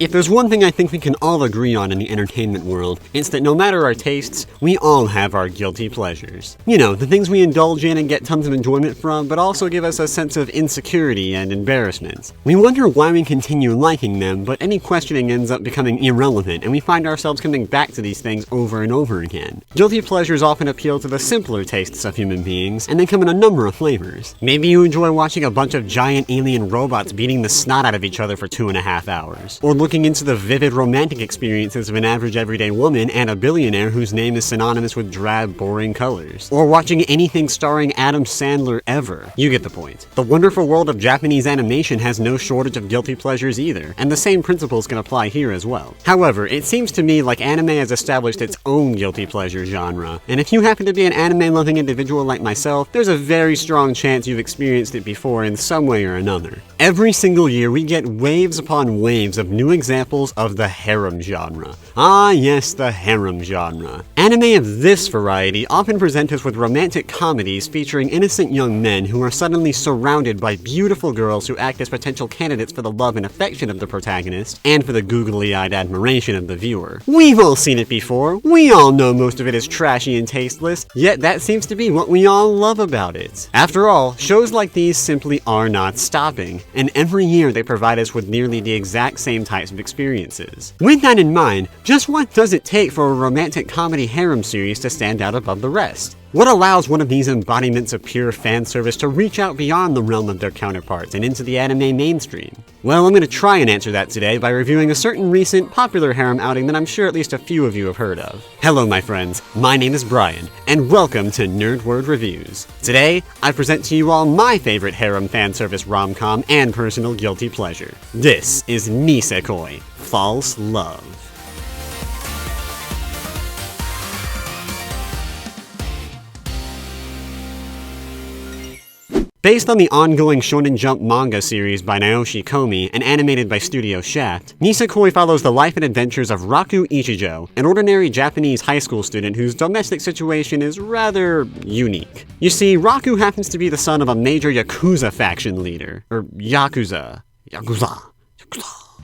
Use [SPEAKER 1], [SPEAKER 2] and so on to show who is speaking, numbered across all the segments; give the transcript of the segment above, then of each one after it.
[SPEAKER 1] If there's one thing I think we can all agree on in the entertainment world, it's that no matter our tastes, we all have our guilty pleasures. You know, the things we indulge in and get tons of enjoyment from, but also give us a sense of insecurity and embarrassment. We wonder why we continue liking them, but any questioning ends up becoming irrelevant, and we find ourselves coming back to these things over and over again. Guilty pleasures often appeal to the simpler tastes of human beings, and they come in a number of flavors. Maybe you enjoy watching a bunch of giant alien robots beating the snot out of each other for 2.5 hours, or looking into the vivid romantic experiences of an average everyday woman and a billionaire whose name is synonymous with drab, boring colors, or watching anything starring Adam Sandler ever. You get the point. The wonderful world of Japanese animation has no shortage of guilty pleasures either, and the same principles can apply here as well. However, it seems to me like anime has established its own guilty pleasure genre, and if you happen to be an anime-loving individual like myself, there's a very strong chance you've experienced it before in some way or another. Every single year we get waves upon waves of new examples of the harem genre. Ah yes, the harem genre. Anime of this variety often present us with romantic comedies featuring innocent young men who are suddenly surrounded by beautiful girls who act as potential candidates for the love and affection of the protagonist, and for the googly-eyed admiration of the viewer. We've all seen it before, we all know most of it is trashy and tasteless, yet that seems to be what we all love about it. After all, shows like these simply are not stopping, and every year they provide us with nearly the exact same types of experiences. With that in mind, just what does it take for a romantic comedy harem series to stand out above the rest? What allows one of these embodiments of pure fan service to reach out beyond the realm of their counterparts and into the anime mainstream? Well, I'm going to try and answer that today by reviewing a certain recent popular harem outing that I'm sure at least a few of you have heard of. Hello my friends, my name is Brian, and welcome to Nerdword Reviews. Today, I present to you all my favorite harem fan service rom-com and personal guilty pleasure. This is Nisekoi, False Love. Based on the ongoing Shonen Jump manga series by Naoshi Komi and animated by Studio Shaft, Nisekoi follows the life and adventures of Raku Ichijo, an ordinary Japanese high school student whose domestic situation is rather unique. You see, Raku happens to be the son of a major Yakuza faction leader, or Yakuza.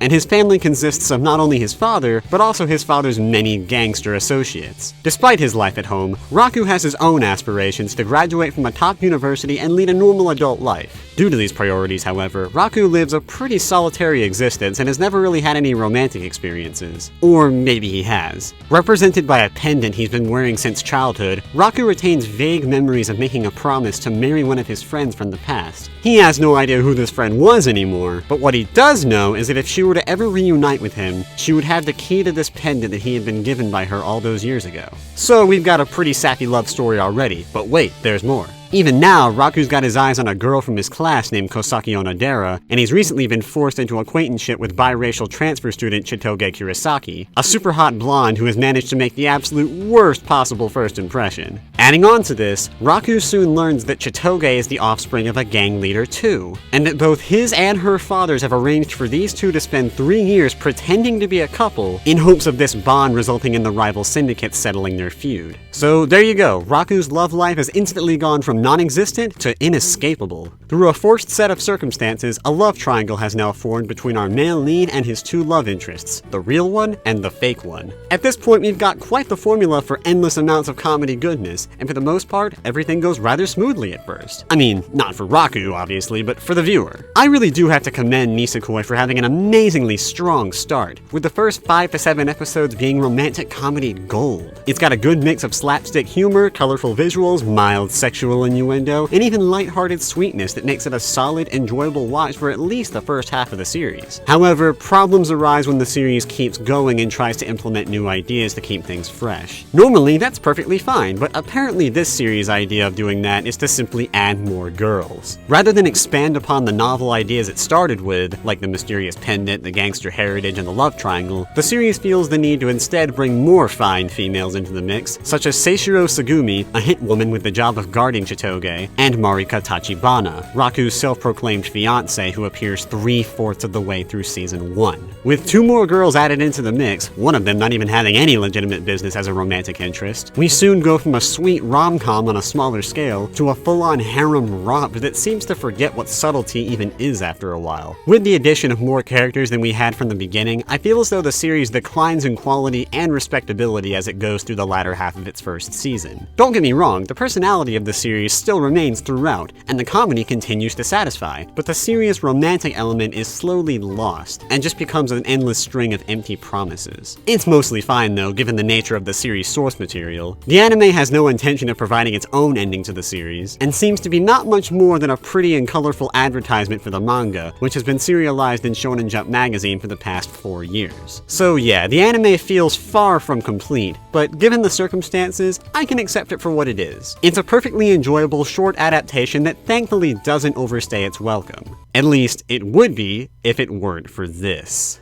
[SPEAKER 1] And his family consists of not only his father, but also his father's many gangster associates. Despite his life at home, Raku has his own aspirations to graduate from a top university and lead a normal adult life. Due to these priorities, however, Raku lives a pretty solitary existence and has never really had any romantic experiences. Or maybe he has. Represented by a pendant he's been wearing since childhood, Raku retains vague memories of making a promise to marry one of his friends from the past. He has no idea who this friend was anymore, but what he does know is that if she were to ever reunite with him, she would have the key to this pendant that he had been given by her all those years ago. So we've got a pretty sappy love story already, but wait, there's more. Even now, Raku's got his eyes on a girl from his class named Kosaki Onodera, and he's recently been forced into acquaintanceship with biracial transfer student Chitoge Kurosaki, a super hot blonde who has managed to make the absolute worst possible first impression. Adding on to this, Raku soon learns that Chitoge is the offspring of a gang leader too, and that both his and her fathers have arranged for these two to spend 3 years pretending to be a couple in hopes of this bond resulting in the rival syndicates settling their feud. So there you go, Raku's love life has instantly gone from non-existent to inescapable. Through a forced set of circumstances, a love triangle has now formed between our male lead and his two love interests, the real one and the fake one. At this point, we've got quite the formula for endless amounts of comedy goodness, and for the most part, everything goes rather smoothly at first. I mean, not for Raku, obviously, but for the viewer. I really do have to commend Nisekoi for having an amazingly strong start, with the first 5 to 7 episodes being romantic comedy gold. It's got a good mix of slapstick humor, colorful visuals, mild sexual innuendo, and even lighthearted sweetness that makes it a solid, enjoyable watch for at least the first half of the series. However, problems arise when the series keeps going and tries to implement new ideas to keep things fresh. Normally, that's perfectly fine, but apparently this series' idea of doing that is to simply add more girls. Rather than expand upon the novel ideas it started with, like the mysterious pendant, the gangster heritage, and the love triangle, the series feels the need to instead bring more fine females into the mix, such as Seishiro Sugumi, a hit woman with the job of guarding Chitoge Chitoge, and Marika Tachibana, Raku's self-proclaimed fiancé who appears 3/4 of the way through Season 1. With 2 more girls added into the mix, one of them not even having any legitimate business as a romantic interest, we soon go from a sweet rom-com on a smaller scale to a full-on harem romp that seems to forget what subtlety even is after a while. With the addition of more characters than we had from the beginning, I feel as though the series declines in quality and respectability as it goes through the latter half of its first season. Don't get me wrong, the personality of the series still remains throughout, and the comedy continues to satisfy, but the serious romantic element is slowly lost, and just becomes an endless string of empty promises. It's mostly fine though, given the nature of the series' source material. The anime has no intention of providing its own ending to the series, and seems to be not much more than a pretty and colorful advertisement for the manga, which has been serialized in Shonen Jump magazine for the past 4 years. So yeah, the anime feels far from complete, but given the circumstances, I can accept it for what it is. It's a perfectly enjoyable short adaptation that thankfully doesn't overstay its welcome. At least, it would be if it weren't for this.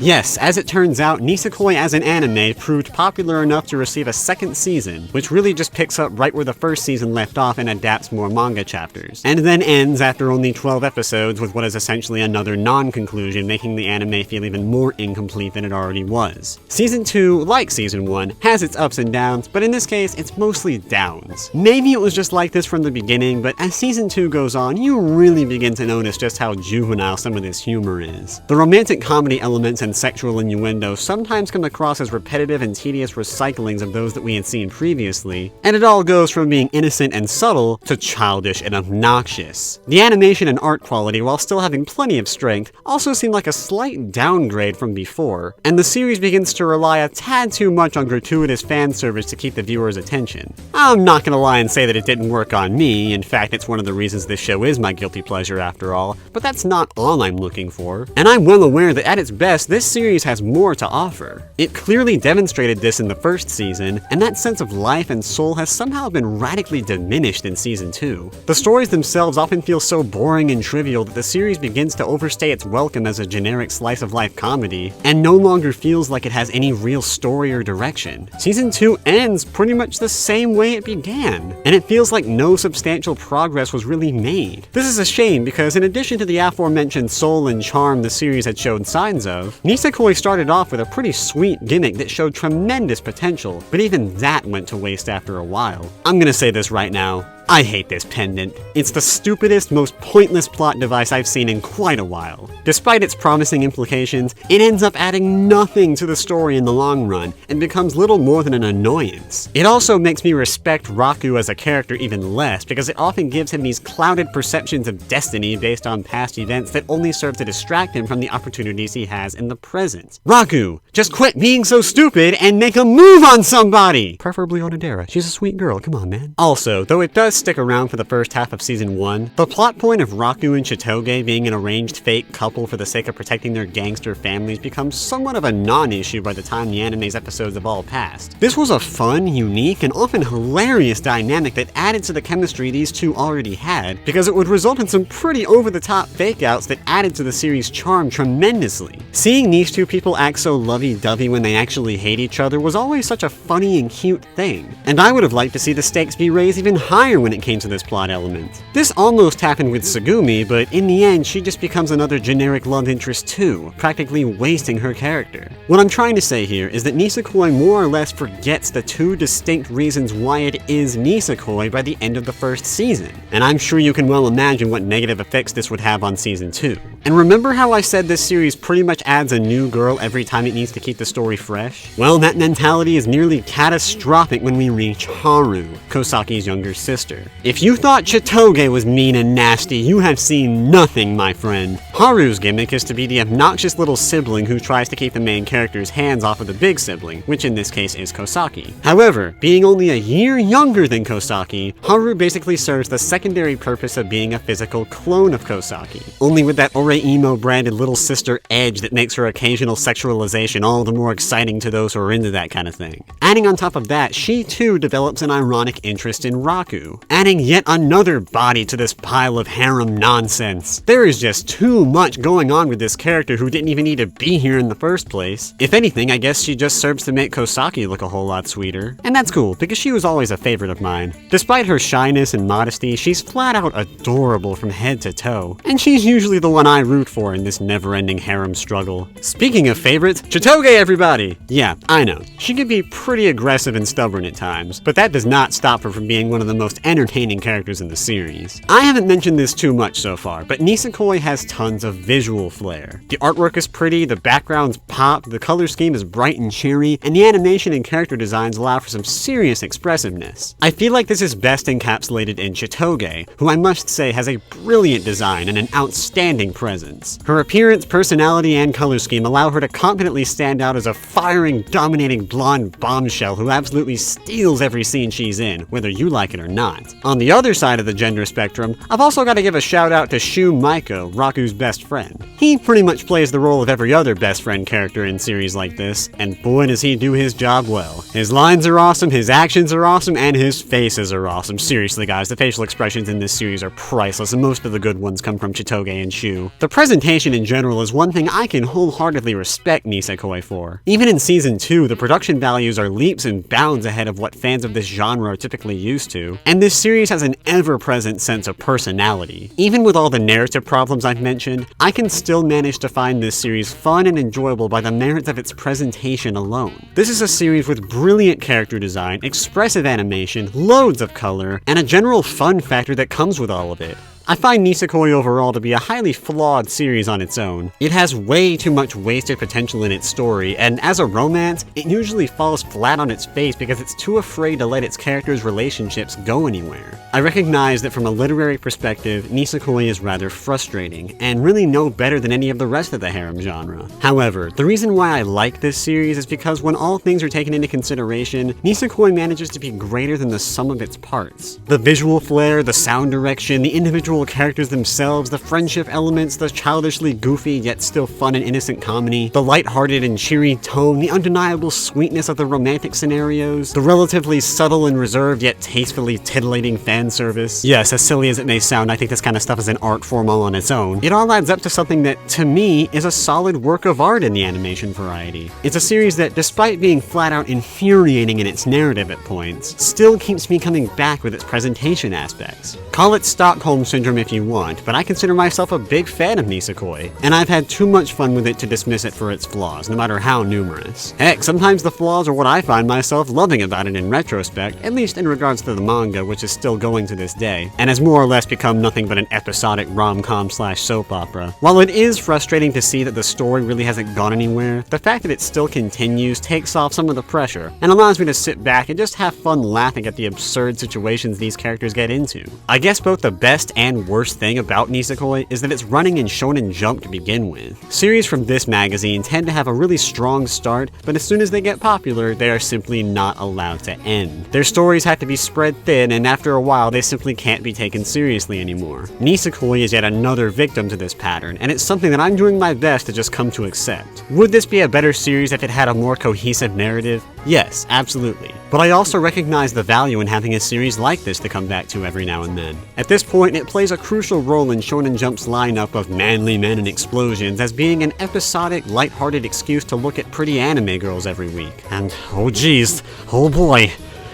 [SPEAKER 1] Yes, as it turns out, Nisekoi as an anime proved popular enough to receive a second season, which really just picks up right where the first season left off and adapts more manga chapters, and then ends after only 12 episodes with what is essentially another non-conclusion, making the anime feel even more incomplete than it already was. Season 2, like Season 1, has its ups and downs, but in this case, it's mostly downs. Maybe it was just like this from the beginning, but as Season 2 goes on, you really begin to notice just how juvenile some of this humor is. The romantic comedy elements and sexual innuendo sometimes come across as repetitive and tedious recyclings of those that we had seen previously, and it all goes from being innocent and subtle to childish and obnoxious. The animation and art quality, while still having plenty of strength, also seem like a slight downgrade from before, and the series begins to rely a tad too much on gratuitous fan service to keep the viewer's attention. I'm not gonna lie and say that it didn't work on me. In fact, it's one of the reasons this show is my guilty pleasure after all, but that's not all I'm looking for. And I'm well aware that at its best, this series has more to offer. It clearly demonstrated this in the first season, and that sense of life and soul has somehow been radically diminished in Season 2. The stories themselves often feel so boring and trivial that the series begins to overstay its welcome as a generic slice-of-life comedy, and no longer feels like it has any real story or direction. Season 2 ends pretty much the same way it began, and it feels like no substantial progress was really made. This is a shame because in addition to the aforementioned soul and charm the series had shown signs of, Nisekoi started off with a pretty sweet gimmick that showed tremendous potential, but even that went to waste after a while. I'm gonna say this right now. I hate this pendant. It's the stupidest, most pointless plot device I've seen in quite a while. Despite its promising implications, it ends up adding nothing to the story in the long run, and becomes little more than an annoyance. It also makes me respect Raku as a character even less, because it often gives him these clouded perceptions of destiny based on past events that only serve to distract him from the opportunities he has in the present. Raku, just quit being so stupid and make a move on somebody! Preferably on Adara. She's a sweet girl, come on, man. Also, though it does stick around for the first half of Season 1, the plot point of Raku and Chitoge being an arranged fake couple for the sake of protecting their gangster families becomes somewhat of a non-issue by the time the anime's episodes have all passed. This was a fun, unique, and often hilarious dynamic that added to the chemistry these two already had, because it would result in some pretty over-the-top fake-outs that added to the series' charm tremendously. Seeing these two people act so lovey-dovey when they actually hate each other was always such a funny and cute thing, and I would have liked to see the stakes be raised even higher when it came to this plot element. This almost happened with Tsugumi, but in the end she just becomes another generic love interest too, practically wasting her character. What I'm trying to say here is that Nisekoi more or less forgets the two distinct reasons why it is Nisekoi by the end of the first season, and I'm sure you can well imagine what negative effects this would have on Season 2. And remember how I said this series pretty much adds a new girl every time it needs to keep the story fresh? Well, that mentality is nearly catastrophic when we reach Haru, Kosaki's younger sister. If you thought Chitoge was mean and nasty, you have seen nothing, my friend. Haru's gimmick is to be the obnoxious little sibling who tries to keep the main character's hands off of the big sibling, which in this case is Kosaki. However, being only a year younger than Kosaki, Haru basically serves the secondary purpose of being a physical clone of Kosaki, only with that Ore-emo branded little sister edge that makes her occasional sexualization all the more exciting to those who are into that kind of thing. Adding on top of that, she too develops an ironic interest in Raku, adding yet another body to this pile of harem nonsense. There is just too much going on with this character who didn't even need to be here in the first place. If anything, I guess she just serves to make Kosaki look a whole lot sweeter. And that's cool, because she was always a favorite of mine. Despite her shyness and modesty, she's flat out adorable from head to toe. And she's usually the one I root for in this never-ending harem struggle. Speaking of favorites, Chitoge everybody! Yeah, I know. She can be pretty aggressive and stubborn at times, but that does not stop her from being one of the most entertaining characters in the series. I haven't mentioned this too much so far, but Nisekoi has tons of visual flair. The artwork is pretty, the backgrounds pop, the color scheme is bright and cheery, and the animation and character designs allow for some serious expressiveness. I feel like this is best encapsulated in Chitoge, who I must say has a brilliant design and an outstanding presence. Her appearance, personality, and color scheme allow her to confidently stand out as a firing, dominating blonde bombshell who absolutely steals every scene she's in, whether you like it or not. On the other side of the gender spectrum, I've also got to give a shout out to Shu Maiko, Raku's best friend. He pretty much plays the role of every other best friend character in series like this, and boy does he do his job well. His lines are awesome, his actions are awesome, and his faces are awesome. Seriously guys, the facial expressions in this series are priceless, and most of the good ones come from Chitoge and Shu. The presentation in general is one thing I can wholeheartedly respect Nisekoi for. Even in Season 2, the production values are leaps and bounds ahead of what fans of this genre are typically used to, and this series has an ever-present sense of personality. Even with all the narrative problems I've mentioned, I can still manage to find this series fun and enjoyable by the merits of its presentation alone. This is a series with brilliant character design, expressive animation, loads of color, and a general fun factor that comes with all of it. I find Nisekoi overall to be a highly flawed series on its own. It has way too much wasted potential in its story, and as a romance, it usually falls flat on its face because it's too afraid to let its characters' relationships go anywhere. I recognize that from a literary perspective, Nisekoi is rather frustrating, and really no better than any of the rest of the harem genre. However, the reason why I like this series is because when all things are taken into consideration, Nisekoi manages to be greater than the sum of its parts. The visual flair, the sound direction, the individual characters themselves, the friendship elements, the childishly goofy yet still fun and innocent comedy, the lighthearted and cheery tone, the undeniable sweetness of the romantic scenarios, the relatively subtle and reserved yet tastefully titillating fan service. Yes, as silly as it may sound, I think this kind of stuff is an art form all on its own. It all adds up to something that, to me, is a solid work of art in the animation variety. It's a series that, despite being flat out infuriating in its narrative at points, still keeps me coming back with its presentation aspects. Call it Stockholm Syndrome if you want, but I consider myself a big fan of Nisekoi, and I've had too much fun with it to dismiss it for its flaws, no matter how numerous. Heck, sometimes the flaws are what I find myself loving about it in retrospect, at least in regards to the manga, which is still going to this day, and has more or less become nothing but an episodic rom-com/soap opera. While it is frustrating to see that the story really hasn't gone anywhere, the fact that it still continues takes off some of the pressure, and allows me to sit back and just have fun laughing at the absurd situations these characters get into. I guess both the best and worst thing about Nisekoi is that it's running in Shonen Jump to begin with. Series from this magazine tend to have a really strong start, but as soon as they get popular, they are simply not allowed to end. Their stories have to be spread thin, and after a while, they simply can't be taken seriously anymore. Nisekoi is yet another victim to this pattern, and it's something that I'm doing my best to just come to accept. Would this be a better series if it had a more cohesive narrative? Yes, absolutely. But I also recognize the value in having a series like this to come back to every now and then. At this point, it plays a crucial role in Shonen Jump's lineup of manly men and explosions as being an episodic, lighthearted excuse to look at pretty anime girls every week. And oh geez, oh boy,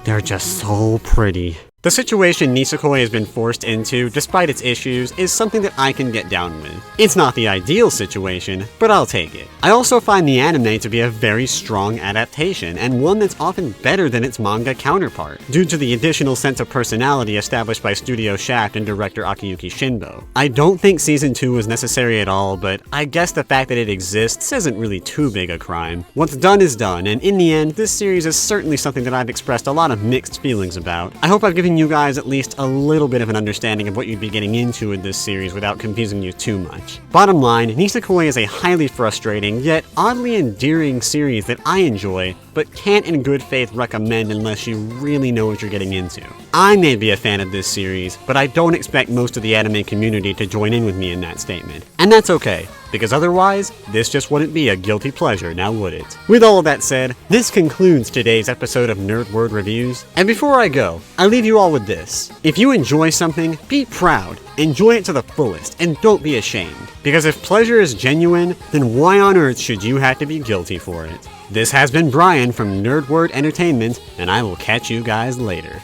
[SPEAKER 1] they're just so pretty. The situation Nisekoi has been forced into, despite its issues, is something that I can get down with. It's not the ideal situation, but I'll take it. I also find the anime to be a very strong adaptation, and one that's often better than its manga counterpart, due to the additional sense of personality established by Studio Shaft and director Akiyuki Shinbo. I don't think Season 2 was necessary at all, but I guess the fact that it exists isn't really too big a crime. What's done is done, and in the end, this series is certainly something that I've expressed a lot of mixed feelings about. I hope I've given you guys at least a little bit of an understanding of what you'd be getting into with this series without confusing you too much. Bottom line, Nisekoi is a highly frustrating, yet oddly endearing series that I enjoy but can't in good faith recommend unless you really know what you're getting into. I may be a fan of this series, but I don't expect most of the anime community to join in with me in that statement. And that's okay, because otherwise, this just wouldn't be a guilty pleasure, now would it? With all of that said, this concludes today's episode of Nerdword Reviews, and before I go, I leave you all with this. If you enjoy something, be proud, enjoy it to the fullest, and don't be ashamed. Because if pleasure is genuine, then why on earth should you have to be guilty for it? This has been Brian from Nerdword Entertainment, and I will catch you guys later.